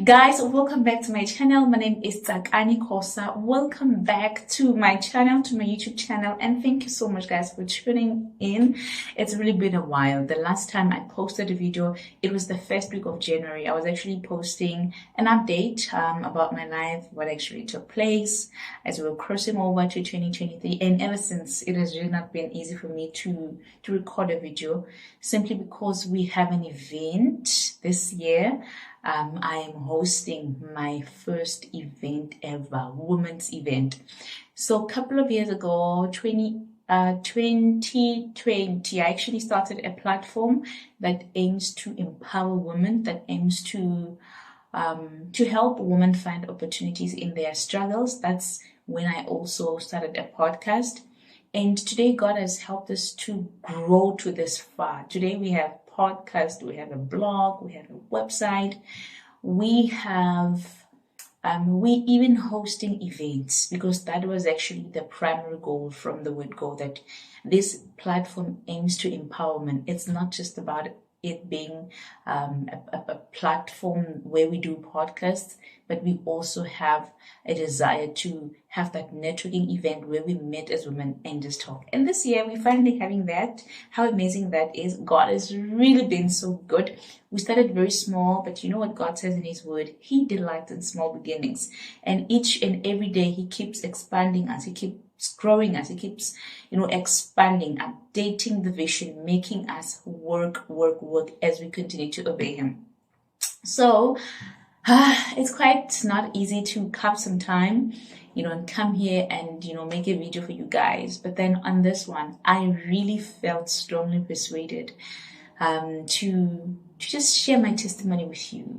Guys, welcome back to my channel. My name is Tsakani Kosa. Welcome back to my channel, to my YouTube channel, and thank you so much guys for tuning in. It's really been a while. The last time I posted a video, it was the first week of January. I was actually posting an update about my life, what actually took place as we were crossing over to 2023, and ever since it has really not been easy for me to record a video, simply because we have an event this year. I am hosting my first event ever, women's event. So a couple of years ago, 2020, I actually started a platform that aims to empower women, that aims to help women find opportunities in their struggles. That's when I also started a podcast. And today God has helped us to grow to this far. Today we have podcast, we have a blog, we have a website, we have we even hosting events, because that was actually the primary goal from the word go, that this platform aims to empowerment. It's not just about it being a platform where we do podcasts, but we also have a desire to have that networking event where we meet as women and just talk. And this year we're finally having that. How amazing that is. God has really been so good. We started very small, but you know what God says in his word? He delights in small beginnings. And each and every day he keeps expanding us. He keeps growing us. He keeps, expanding, updating the vision, making us work as we continue to obey him. So it's quite not easy to carve some time, and come here and, make a video for you guys. But then on this one, I really felt strongly persuaded to just share my testimony with you.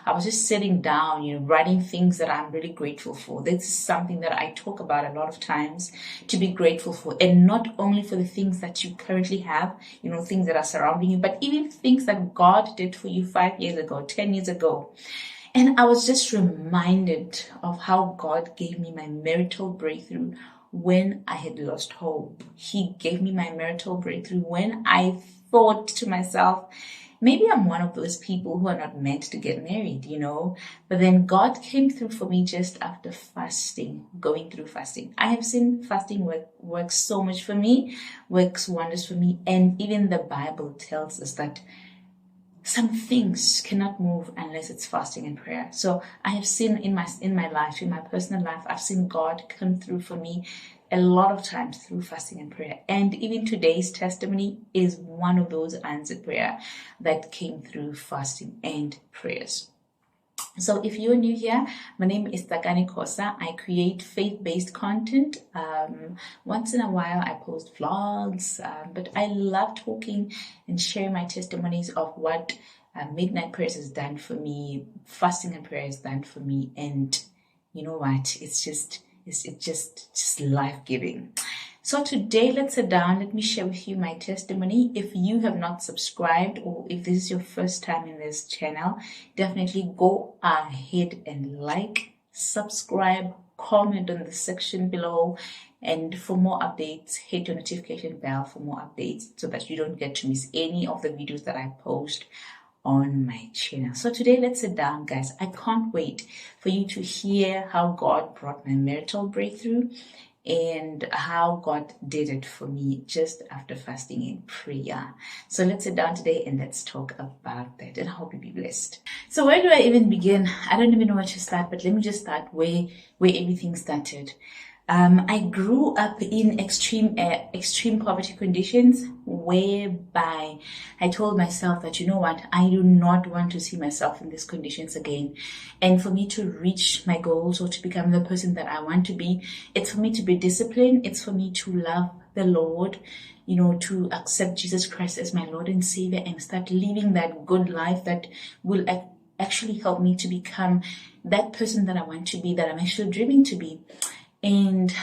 I was just sitting down, writing things that I'm really grateful for. This is something that I talk about a lot of times, to be grateful for, and not only for the things that you currently have, things that are surrounding you, but even things that God did for you 5 years ago, 10 years ago. And I was just reminded of how God gave me my marital breakthrough when I had lost hope. He gave me my marital breakthrough when I thought to myself, maybe I'm one of those people who are not meant to get married, But then God came through for me just after fasting, going through fasting. I have seen fasting work so much for me, works wonders for me. And even the Bible tells us that some things cannot move unless it's fasting and prayer. So I have seen in my life, in my personal life, I've seen God come through for me a lot of times through fasting and prayer. And even today's testimony is one of those answered prayer that came through fasting and prayers. So if you're new here, my name is Tsakani Kosa. I create faith-based content. Once in a while, I post vlogs, but I love talking and sharing my testimonies of what midnight prayers has done for me, fasting and prayer has done for me, and you know what? It's just life-giving. So today, let's sit down. Let me share with you my testimony. If you have not subscribed, or if this is your first time in this channel, definitely go ahead and subscribe, comment on the section below. And for more updates, hit your notification bell for more updates so that you don't get to miss any of the videos that I post on my channel. So today, let's sit down, guys. I can't wait for you to hear how God brought my marital breakthrough and how God did it for me just after fasting and prayer. So let's sit down today and let's talk about that, and I hope you be blessed. So where do I even begin? I don't even know where to start, but let me just start where everything started. I grew up in extreme poverty conditions, whereby I told myself that, you know what, I do not want to see myself in these conditions again. And for me to reach my goals or to become the person that I want to be, it's for me to be disciplined. It's for me to love the Lord, to accept Jesus Christ as my Lord and Savior and start living that good life that will actually help me to become that person that I want to be, that I'm actually dreaming to be. And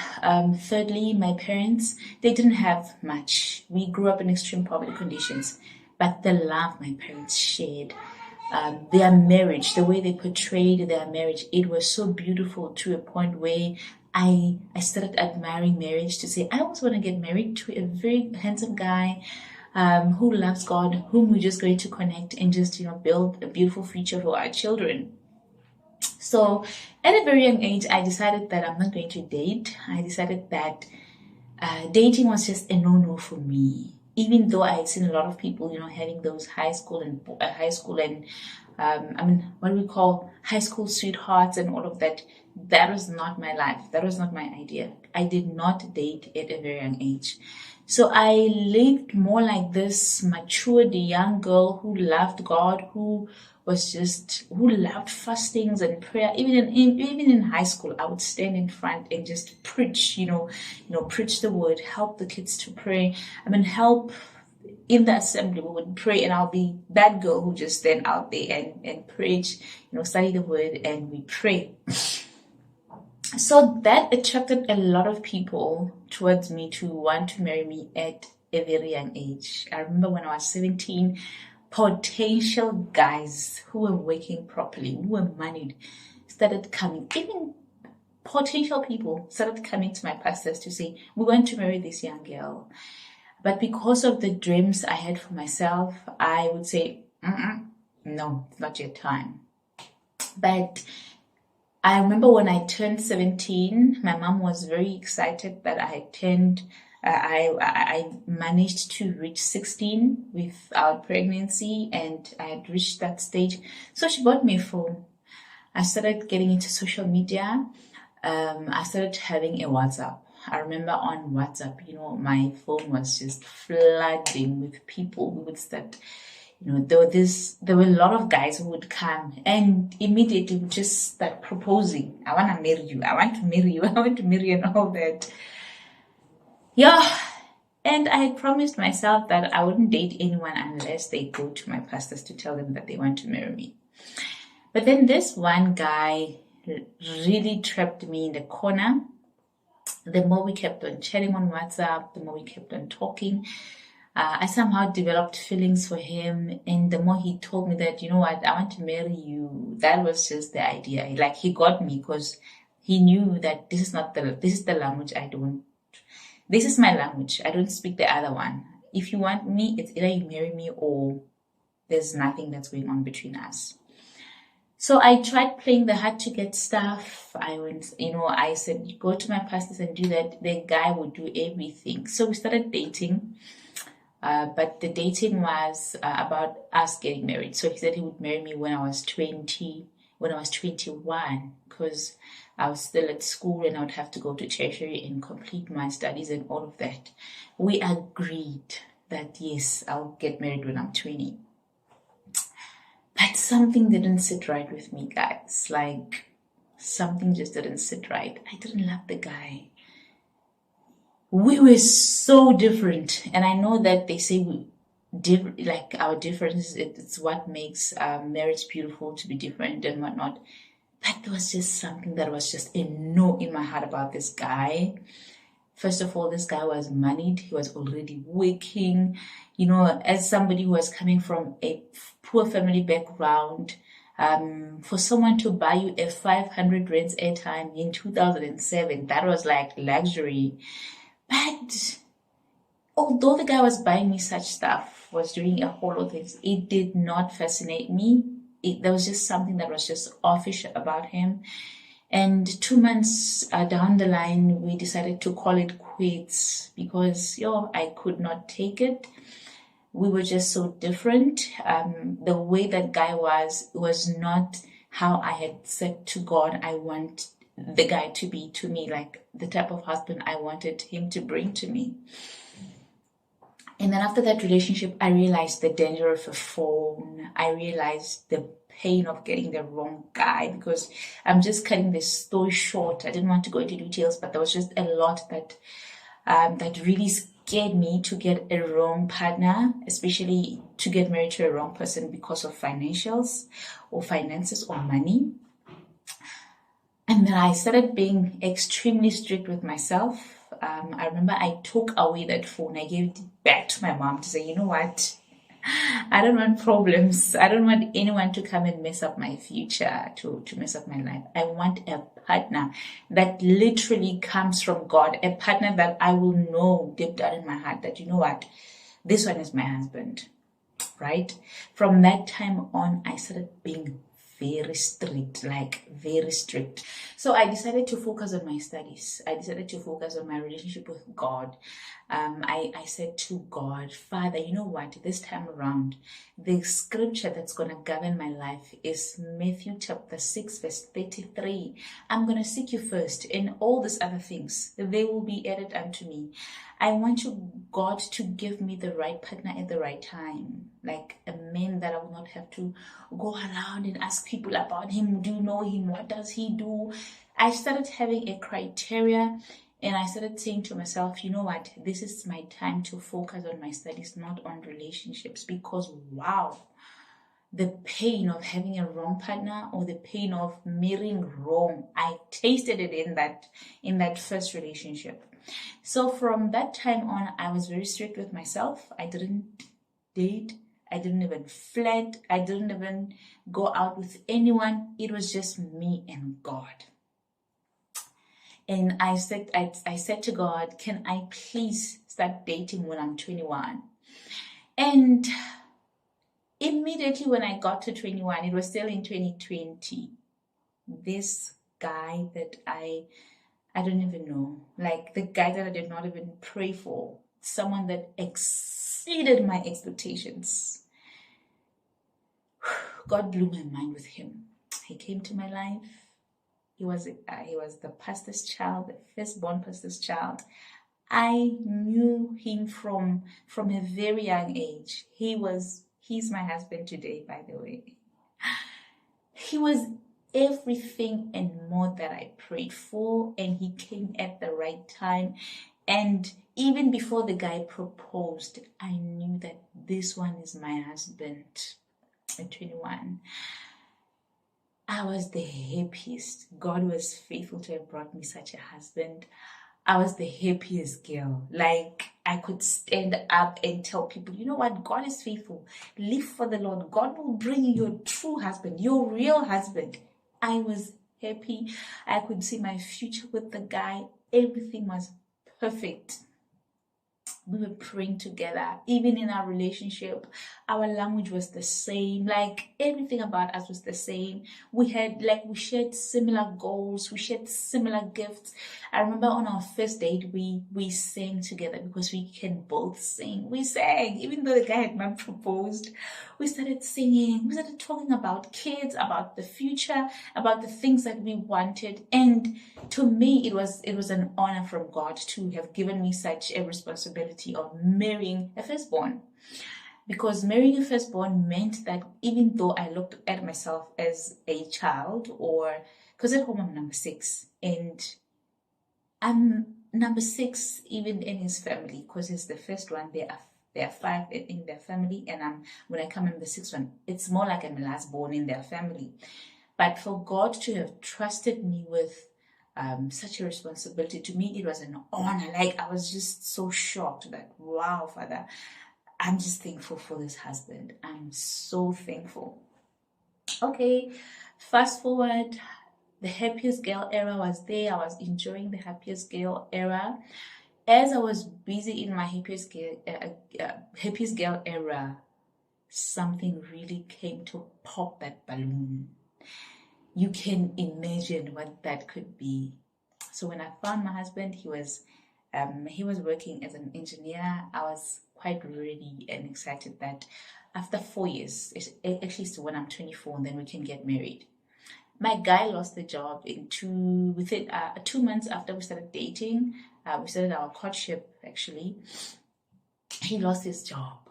thirdly, my parents, they didn't have much. We grew up in extreme poverty conditions, but the love my parents shared, their marriage, the way they portrayed their marriage, it was so beautiful, to a point where I started admiring marriage, to say I also want to get married to a very handsome guy who loves God, whom we're just going to connect and just, build a beautiful future for our children. So at a very young age, I decided that I'm not going to date. I decided that dating was just a no-no for me. Even though I had seen a lot of people, having those high school and what do we call high school sweethearts and all of that. That was not my life. That was not my idea. I did not date at a very young age. So I lived more like this matured young girl who loved God, who loved fastings and prayer. Even in high school, I would stand in front and just preach, preach the word, help the kids to pray. Help in the assembly. We would pray, and I'll be that girl who just stand out there and preach, study the word, and we pray. So that attracted a lot of people towards me to want to marry me at a very young age. I remember when I was 17, potential guys who were working properly, who were moneyed, started coming. Even potential people started coming to my pastors to say, we want to marry this young girl. But because of the dreams I had for myself, I would say, no, it's not your time. But I remember when I turned 17, my mom was very excited that I had turned, I managed to reach 16 without pregnancy, and I had reached that stage. So she bought me a phone. I started getting into social media. I started having a WhatsApp. I remember on WhatsApp, my phone was just flooding with people who would start, there were a lot of guys who would come and immediately would just start proposing. I want to marry you. I want to marry you. I want to marry you and all that. Yeah. And I had promised myself that I wouldn't date anyone unless they go to my pastors to tell them that they want to marry me. But then this one guy really trapped me in the corner. The more we kept on chatting on WhatsApp, the more we kept on talking, I somehow developed feelings for him. And the more he told me that, I want to marry you, that was just the idea. Like, he got me because he knew that this is the language this is my language. I don't speak the other one. If you want me, it's either you marry me or there's nothing that's going on between us. So I tried playing the hard to get stuff. I went, I said, go to my pastors and do that. The guy would do everything. So we started dating. But the dating was about us getting married. So he said he would marry me when I was 21, because I was still at school and I would have to go to tertiary and complete my studies and all of that. We agreed that, yes, I'll get married when I'm 20. But something didn't sit right with me, guys. Like, something just didn't sit right. I didn't love the guy. We were so different. And I know that they say our difference, it's what makes marriage beautiful, to be different and whatnot. But there was just something that was just a no in my heart about this guy. First of all, this guy was moneyed. He was already working. As somebody who was coming from a poor family background, for someone to buy you a 500 rands airtime in 2007, that was like luxury. But although the guy was buying me such stuff, was doing a whole lot of things, it did not fascinate me. There was just something that was just offish about him. And 2 months down the line, we decided to call it quits because, I could not take it. We were just so different. The way that guy was not how I had said to God I want the guy to be to me, like the type of husband I wanted him to bring to me. And then after that relationship, I realized the danger of a phone. I realized the pain of getting the wrong guy, because I'm just cutting this story short. I didn't want to go into details, but there was just a lot that really scared me to get a wrong partner, especially to get married to a wrong person because of finances or money. And then I started being extremely strict with myself. I remember I took away that phone. I gave it back to my mom to say, you know what? I don't want problems. I don't want anyone to come and mess up my future, to mess up my life. I want a partner that literally comes from God, a partner that I will know deep down in my heart that, you know what? This one is my husband, right? From that time on, I started being very strict, like very strict. So I decided to focus on my studies. I decided to focus on my relationship with God. I said to God, Father, you know what, this time around, the scripture that's going to govern my life is Matthew chapter 6, verse 33. I'm going to seek you first, and all these other things, they will be added unto me. I want you, God, to give me the right partner at the right time, like a man that I will not have to go around and ask people about him. Do you know him? What does he do? I started having a criteria, and I started saying to myself, you know what, this is my time to focus on my studies, not on relationships, because wow, the pain of having a wrong partner or the pain of marrying wrong, I tasted it in that first relationship. So from that time on, I was very strict with myself. I didn't date. I didn't even flirt. I didn't even go out with anyone. It was just me and God. And I said to God, can I please start dating when I'm 21? And immediately when I got to 21, it was still in 2020, this guy that I don't even know, like the guy that I did not even pray for, someone that exceeded my expectations. God blew my mind with him. He came to my life. He was the pastor's child, the firstborn pastor's child. I knew him from a very young age. He's my husband today, by the way. He was everything and more that I prayed for, and he came at the right time. And even before the guy proposed, I knew that this one is my husband. At 21, I was the happiest. God was faithful to have brought me such a husband. I was the happiest girl. Like, I could stand up and tell people, you know what, God is faithful. Live for the Lord. God will bring you your true husband, your real husband. I was happy. I could see my future with the guy. Everything was perfect. We were praying together. Even in our relationship, our language was the same. Like, everything about us was the same. We shared similar goals. We shared similar gifts. I remember on our first date, we sang together because we can both sing. We sang, even though the guy had not proposed. We started singing. We started talking about kids, about the future, about the things that we wanted. And to me, it was an honor from God to have given me such a responsibility of marrying a firstborn, because marrying a firstborn meant that even though I looked at myself as a child, or because at home I'm number 6, and I'm number 6 even in his family, because he's the first one. There are 5 in their family, and when I come in the 6th one, it's more like I'm the last born in their family. But for God to have trusted me with such a responsibility, to me it was an honor. Like, I was just so shocked that, wow, Father, I'm just thankful for this husband. I'm so thankful. Okay, fast forward, the happiest girl era was there. I was enjoying the happiest girl era. As I was busy in my happiest girl era, something really came to pop that balloon. You can imagine what that could be. So when I found my husband, he was working as an engineer. I was quite ready and excited that after 4 years, actually it's when I'm 24, and then we can get married. My guy lost the job within 2 months after we started dating. We started our courtship, actually. He lost his job.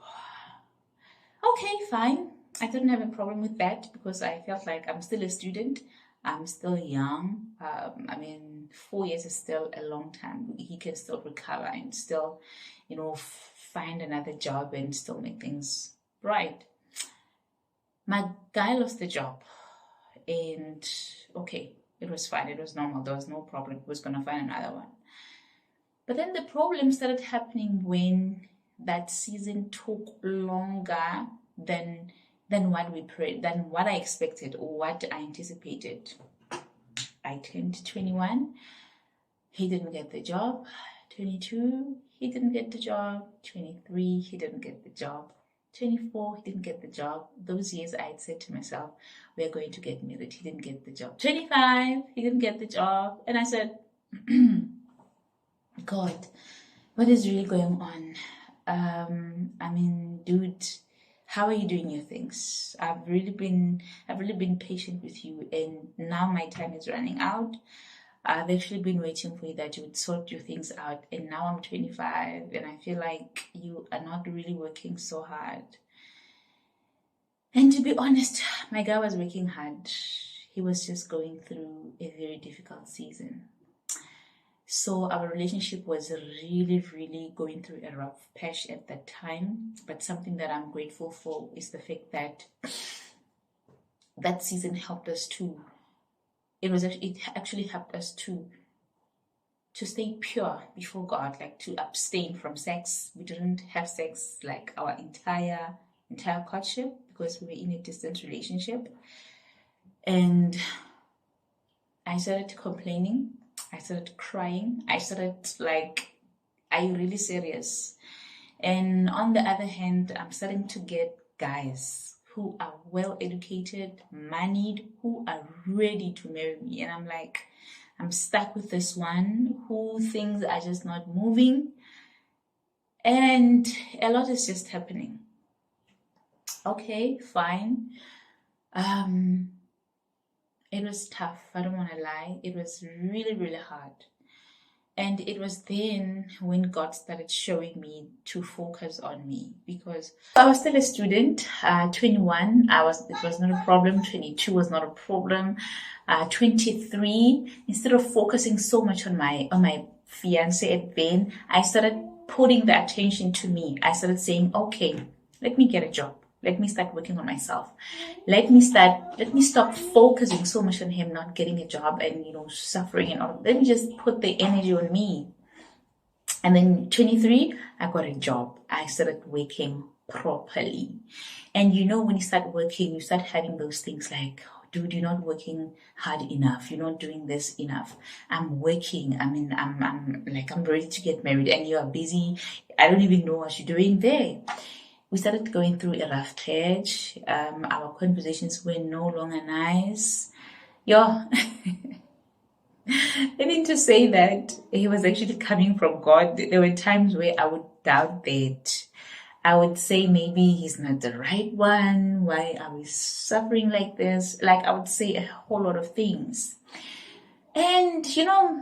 Okay, fine. I didn't have a problem with that because I felt like I'm still a student. I'm still young. 4 years is still a long time. He can still recover and still, find another job and still make things right. My guy lost the job, and okay, it was fine. It was normal. There was no problem. He was going to find another one. But then the problem started happening when that season took longer than what we prayed, than what I expected or what I anticipated. I turned 21. He didn't get the job. 22, he didn't get the job. 23, he didn't get the job. 24, he didn't get the job. Those years I had said to myself, we're going to get married. He didn't get the job. 25, he didn't get the job. And I said, God, what is really going on? Dude, how are you doing your things? I've really been patient with you, and now my time is running out. I've actually been waiting for you that you would sort your things out, and now I'm 25 and I feel like you are not really working so hard. And to be honest, my guy was working hard. He was just going through a very difficult season. So our relationship was really, really going through a rough patch at that time. But something that I'm grateful for is the fact that that season helped us to, it actually helped us to stay pure before God, like to abstain from sex. We didn't have sex like our entire courtship because we were in a distant relationship. And I started complaining. I started crying. I started like, are you really serious? And on the other hand, I'm starting to get guys who are well educated, moneyed, who are ready to marry me. And I'm like, I'm stuck with this one who things are just not moving. And a lot is just happening. Okay, fine. It was tough. I don't want to lie. It was really, really hard. And it was then when God started showing me to focus on me, because I was still a student. 21, it was not a problem. 22 was not a problem. 23, instead of focusing so much on my fiance, then I started putting the attention to me. I started saying, okay, let me get a job. Let me start working on myself. Let me stop focusing so much on him not getting a job and, suffering and all. Let me just put the energy on me. And then 23, I got a job. I started working properly. And when you start working, you start having those things like, dude, you're not working hard enough. You're not doing this enough. I'm working. I'm ready to get married and you are busy. I don't even know what you're doing there. We started going through a rough patch. Our conversations were no longer nice. I need to say that he was actually coming from God. There were times where I would doubt that. I would say maybe he's not the right one. Why are we suffering like this? Like I would say a whole lot of things. And,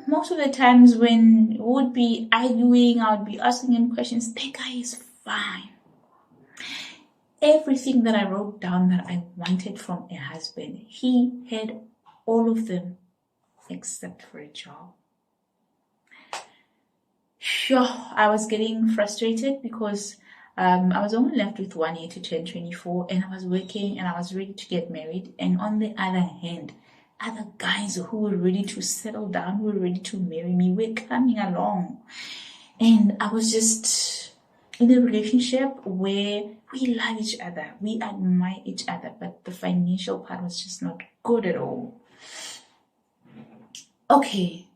most of the times when we would be arguing, I would be asking him questions. That guy is fine. Everything that I wrote down that I wanted from a husband, he had all of them except for a job. Sure, I was getting frustrated because I was only left with 1 year to turn 24 and I was working and I was ready to get married. And on the other hand, other guys who were ready to settle down, who were ready to marry me, were coming along. And I was just in a relationship where we love each other, we admire each other, but the financial part was just not good at all. Okay,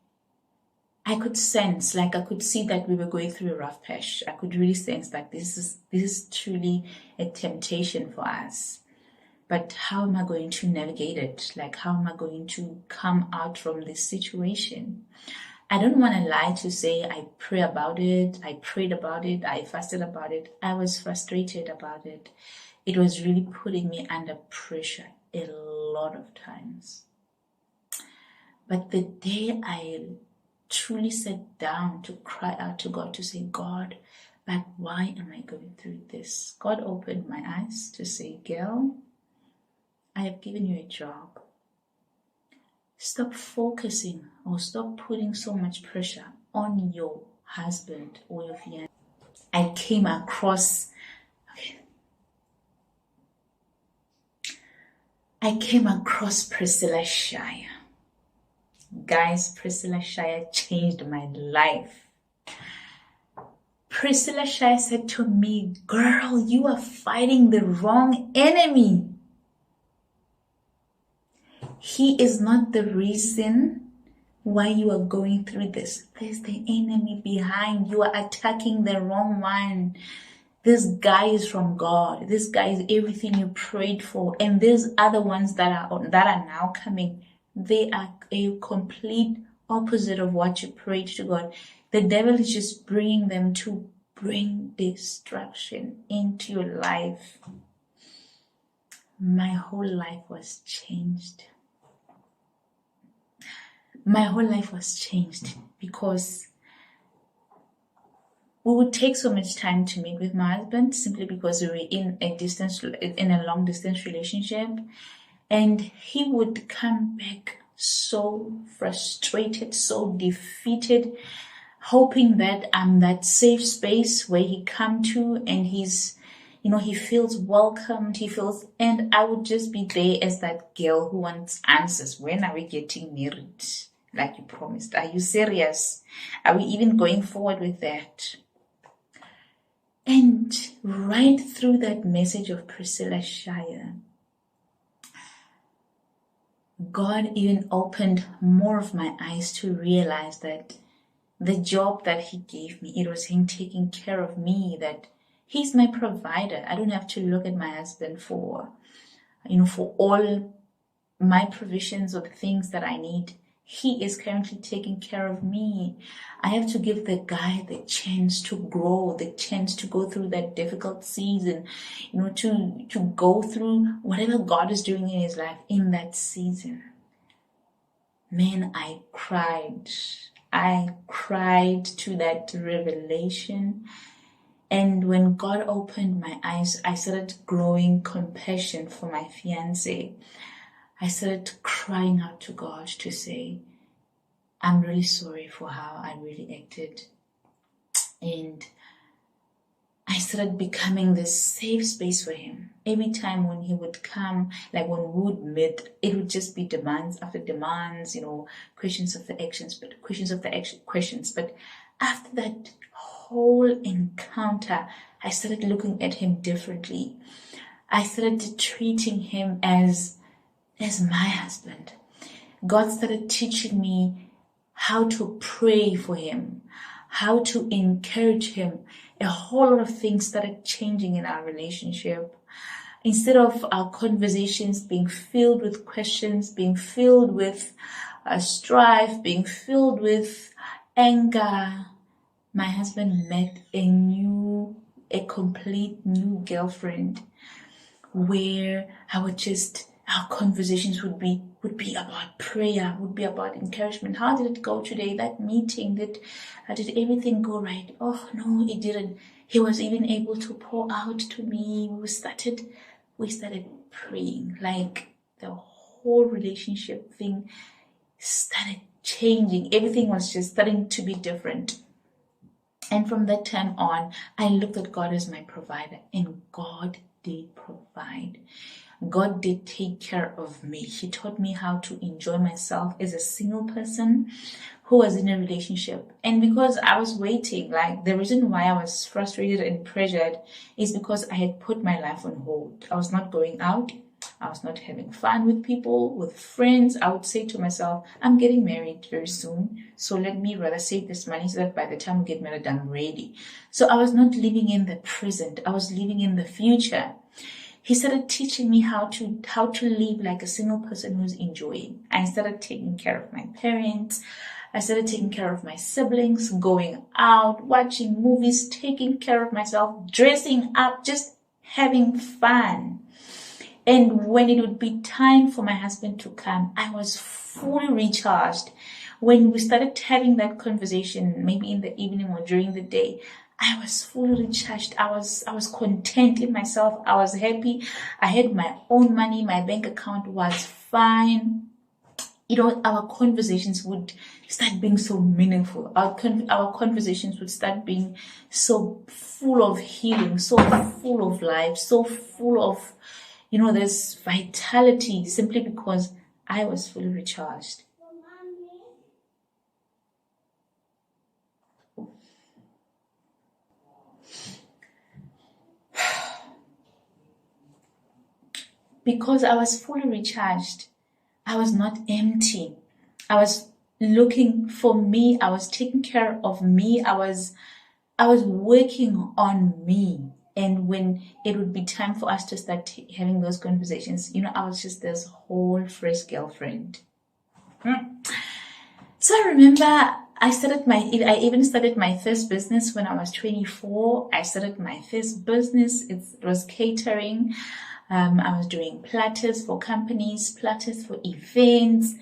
I could sense, I could see that we were going through a rough patch. I could really sense that this is truly a temptation for us. But how am I going to navigate it? How am I going to come out from this situation? I don't want to lie to say I pray about it, I prayed about it, I fasted about it. I was frustrated about it. It was really putting me under pressure a lot of times. But the day I truly sat down to cry out to God, to say, God, but why am I going through this? God opened my eyes to say, girl, I have given you a job. Stop focusing or stop putting so much pressure on your husband or your fiancé. I came across Priscilla Shire. Guys, Priscilla Shire changed my life. Priscilla Shire said to me, girl, you are fighting the wrong enemy. He is not the reason why you are going through this. There's the enemy behind. You are attacking the wrong one. This guy is from God. This guy is everything you prayed for. And there's other ones that are now coming. They are a complete opposite of what you prayed to God. The devil is just bringing them to bring destruction into your life. My whole life was changed. My whole life was changed because we would take so much time to meet with my husband simply because we were in a long distance relationship, and he would come back so frustrated, so defeated, hoping that I'm that safe space where he come to and he's, he feels welcomed, and I would just be there as that girl who wants answers. When are we getting married? Like you promised. Are you serious? Are we even going forward with that? And right through that message of Priscilla Shire, God even opened more of my eyes to realize that the job that he gave me, it was him taking care of me, that he's my provider. I don't have to look at my husband for all my provisions or the things that I need. He is currently taking care of me. I have to give the guy the chance to grow, the chance to go through that difficult season, to go through whatever God is doing in his life in that season. Man, I cried. I cried to that revelation. And when God opened my eyes, I started growing compassion for my fiancé. I started crying out to God to say, I'm really sorry for how I really acted. And I started becoming this safe space for him. Every time when he would come, like when we would meet, it would just be demands after demands, questions of the actions, but questions of the action questions. But after that whole encounter, I started looking at him differently. I started treating him as my husband. God started teaching me how to pray for him, how to encourage him. A whole lot of things started changing in our relationship. Instead of our conversations being filled with questions, being filled with strife, being filled with anger, my husband met a complete new girlfriend where our conversations would be about prayer, would be about encouragement. How did it go today? That meeting, did everything go right? Oh no, it didn't. He was even able to pour out to me. We started praying. Like the whole relationship thing started changing. Everything was just starting to be different. And from that time on, I looked at God as my provider, and God did provide. God did take care of me. He taught me how to enjoy myself as a single person who was in a relationship. And because I was waiting, like the reason why I was frustrated and pressured is because I had put my life on hold. I was not going out. I was not having fun with people, with friends. I would say to myself, I'm getting married very soon, so let me rather save this money so that by the time we get married, I'm ready. So I was not living in the present. I was living in the future. He started teaching me how to live like a single person who's enjoying. I started taking care of my parents. I started taking care of my siblings, going out, watching movies, taking care of myself, dressing up, just having fun. And when it would be time for my husband to come, I was fully recharged. When we started having that conversation, maybe in the evening or during the day, I was fully recharged. I was content in myself. I was happy. I had my own money. My bank account was fine. Our conversations would start being so meaningful. Our conversations would start being so full of healing, so full of life, so full of this vitality, simply because I was fully recharged. Because I was fully recharged, I was not empty. I was looking for me. I was taking care of me. I was working on me. And when it would be time for us to start having those conversations, I was just this whole fresh girlfriend. So I remember I even started my first business when I was 24. I started my first business. It was catering. I was doing platters for companies, platters for events.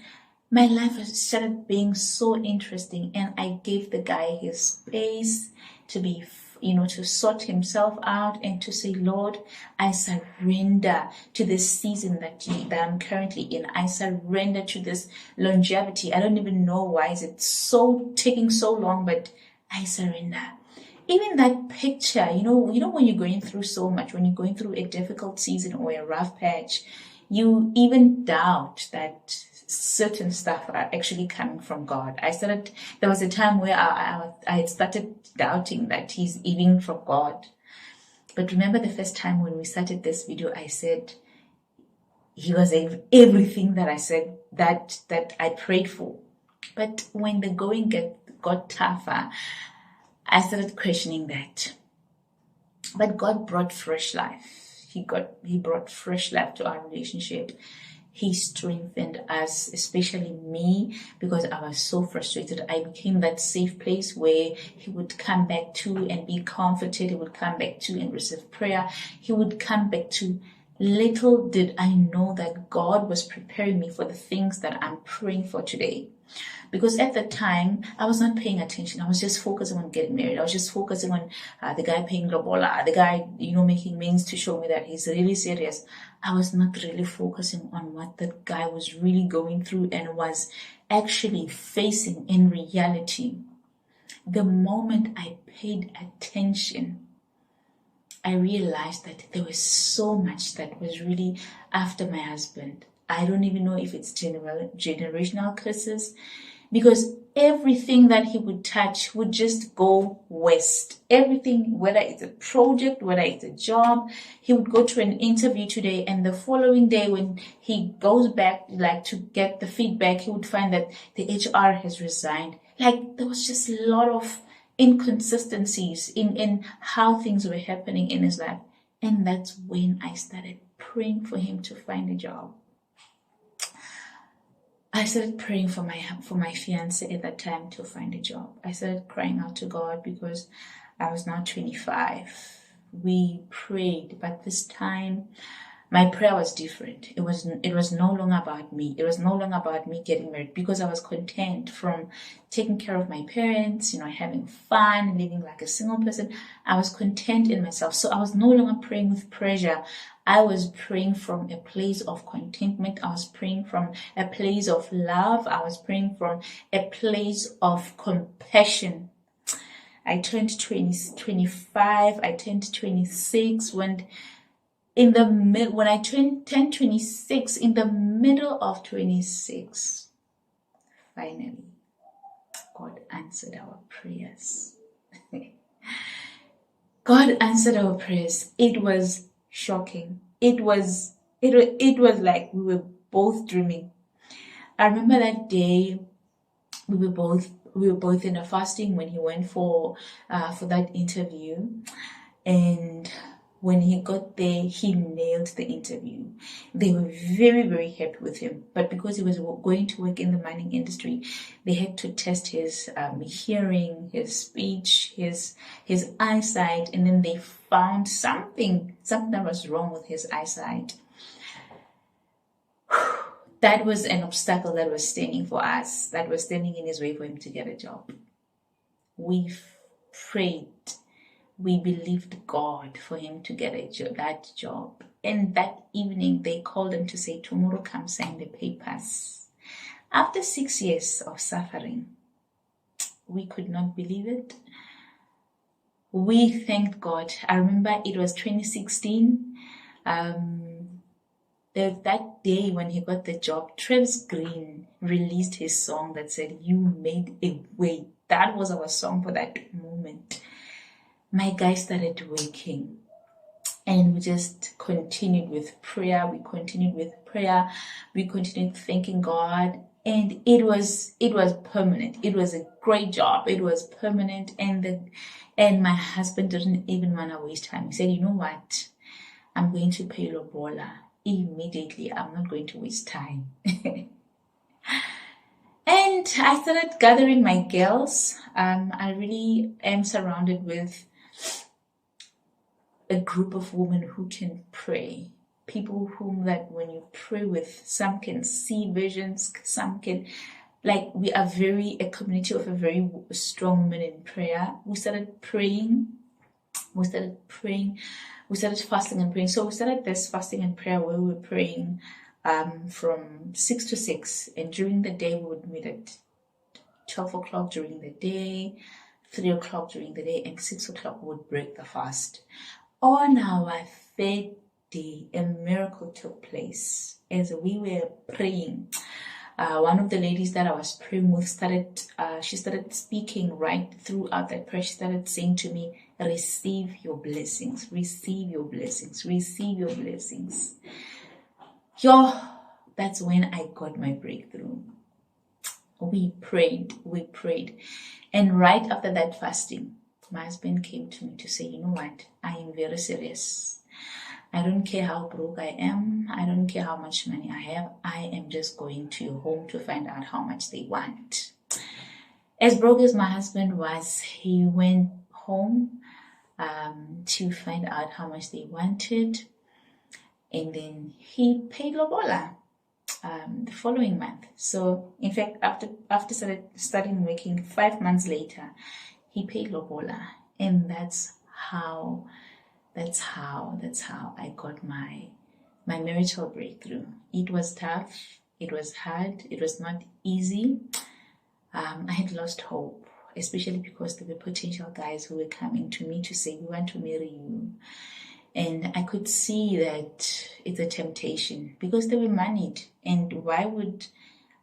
My life started being so interesting, and I gave the guy his space to be, to sort himself out and to say, Lord, I surrender to this season that I'm currently in. I surrender to this longevity. I don't even know why is it so taking so long, but I surrender. Even that picture, when you're going through so much, when you're going through a difficult season or a rough patch, you even doubt that certain stuff are actually coming from God. There was a time where I had started doubting that he's even from God. But remember the first time when we started this video, I said he was everything that I said that I prayed for. But when the going got tougher, I started questioning that. But God brought fresh life. He brought fresh life to our relationship. He strengthened us, especially me, because I was so frustrated. I became that safe place where he would come back to and be comforted. He would come back to and receive prayer. He would come back to. Little did I know that God was preparing me for the things that I'm praying for today. Because at the time, I was not paying attention. I was just focusing on getting married. I was just focusing on the guy paying lobola, the guy, making means to show me that he's really serious. I was not really focusing on what that guy was really going through and was actually facing in reality. The moment I paid attention, I realized that there was so much that was really after my husband. I don't even know if it's generational curses, because everything that he would touch would just go west. Everything, whether it's a project, whether it's a job, he would go to an interview today, and the following day when he goes back to get the feedback, he would find that the HR has resigned. There was just a lot of inconsistencies in how things were happening in his life. And that's when I started praying for him to find a job. I started praying for my fiance at that time to find a job. I started crying out to God because I was now 25. We prayed, but this time my prayer was different. It was no longer about me. It was no longer about me getting married, because I was content from taking care of my parents, having fun, living like a single person. I was content in myself. So I was no longer praying with pressure. I was praying from a place of contentment. I was praying from a place of love. I was praying from a place of compassion. I turned 25. I turned 26 when I turned 26, in the middle of 26, finally, God answered our prayers. God answered our prayers. It was shocking. It was like we were both dreaming. I remember that day we were both in a fasting when he went for that interview, and when he got there, he nailed the interview. They were very, very happy with him. But because he was going to work in the mining industry, they had to test his hearing, his speech, his eyesight, and then they found something that was wrong with his eyesight. That was an obstacle that was standing for us, that was standing in his way for him to get a job. We prayed. We believed God for him to get that job. And that evening, they called him to say, tomorrow come sign the papers. After 6 years of suffering, we could not believe it. We thanked God. I remember it was 2016. That day when he got the job, Travis Green released his song that said, "You made a way." That was our song for that moment. My guy started working, and we just continued with prayer. We continued thanking God. And it was permanent. It was a great job. It was permanent, and my husband didn't even want to waste time. He said, "You know what? I'm going to pay lobola immediately. I'm not going to waste time." And I started gathering my girls. I really am surrounded with a group of women who can pray. People whom that when you pray with, some can see visions, some can, like, we are a community of a very strong women in prayer. We started praying. We started fasting and praying. So we started this fasting and prayer where we were praying from 6 to 6. And during the day, we would meet at 12 o'clock during the day, 3 o'clock during the day, and 6 o'clock we would break the fast. On our third day, a miracle took place as we were praying. One of the ladies that I was praying with she started speaking right throughout that prayer. She started saying to me, "Receive your blessings, receive your blessings, receive your blessings." That's when I got my breakthrough. We prayed. And right after that fasting, my husband came to me to say, "You know what? I am very serious. I don't care how broke I am. I don't care how much money I have. I am just going to your home to find out how much they want." As broke as my husband was, he went home to find out how much they wanted. And then he paid lobola the following month. So, in fact, after starting working 5 months later, he paid lobola. And that's how I got my marital breakthrough. It was tough. It was hard. It was not easy. I had lost hope, especially because there were potential guys who were coming to me to say, "We want to marry you." And I could see that it's a temptation because they were moneyed. And why would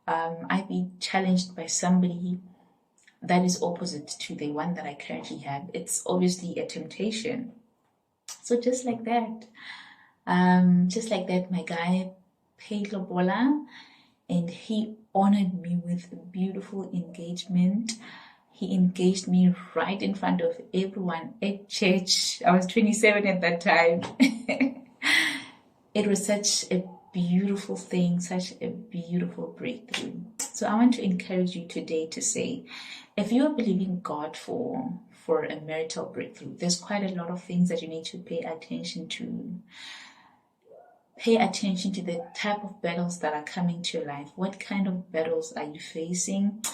I be challenged by somebody that is opposite to the one that I currently have? It's obviously a temptation. So just like that, my guy paid lobola, and he honored me with a beautiful engagement. He engaged me right in front of everyone at church. I was 27 at that time. It was such a beautiful thing, such a beautiful breakthrough. So I want to encourage you today to say, if you are believing God for a marital breakthrough, there's quite a lot of things that you need to pay attention to. Pay attention to the type of battles that are coming to your life. What kind of battles are you facing?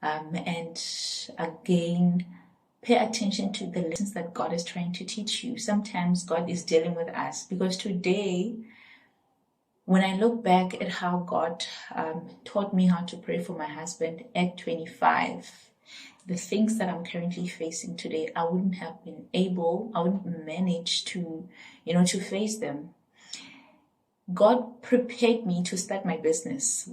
And again, pay attention to the lessons that God is trying to teach you. Sometimes God is dealing with us, because today, when I look back at how God taught me how to pray for my husband at 25, the things that I'm currently facing today, I wouldn't manage to face them. God prepared me to start my business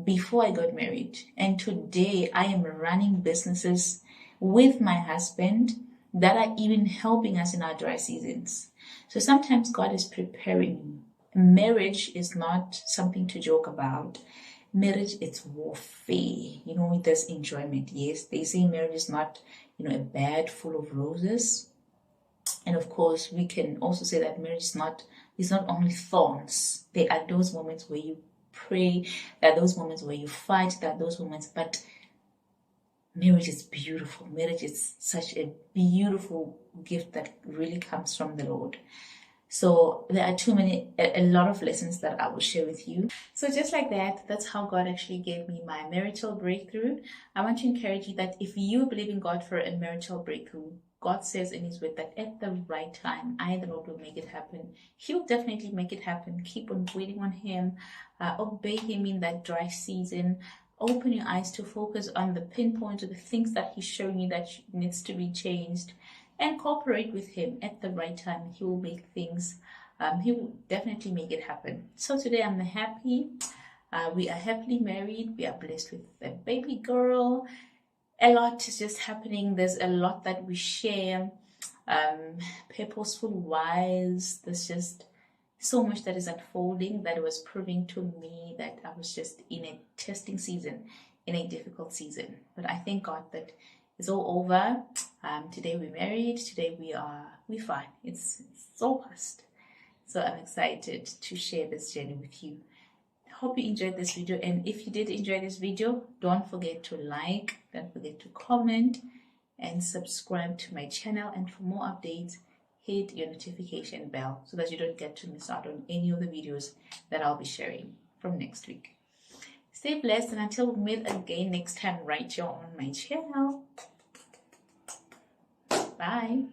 before I got married. And today I am running businesses with my husband that are even helping us in our dry seasons. So sometimes God is preparing me. Marriage is not something to joke about. Marriage, it's warfare. There's enjoyment. Yes, they say marriage is not, a bed full of roses. And of course, we can also say that marriage is not only thorns. There are those moments where you pray, there are those moments where you fight, there are those moments, but marriage is beautiful. Marriage is such a beautiful gift that really comes from the Lord. So there are a lot of lessons that I will share with you. So just like that, that's how God actually gave me my marital breakthrough. I want to encourage you that if you believe in God for a marital breakthrough, God says in His word that at the right time, I, the Lord, will make it happen. He will definitely make it happen. Keep on waiting on Him. Obey Him in that dry season. Open your eyes to focus on the pinpoint of the things that He's showing you that needs to be changed. And cooperate with Him at the right time. He will make things, He will definitely make it happen. So today I'm happy. We are happily married. We are blessed with a baby girl. A lot is just happening. There's a lot that we share. Purposeful wise. There's just, so much that is unfolding that was proving to me that I was just in a testing season, in a difficult season. But I thank God that it's all over. Today we're married. Today we're fine. It's so past. So I'm excited to share this journey with you. Hope you enjoyed this video, and if you did enjoy this video, don't forget to like, don't forget to comment and subscribe to my channel. And for more updates, hit your notification bell so that you don't get to miss out on any of the videos that I'll be sharing from next week. Stay blessed, and until we meet again next time right here on my channel. Bye.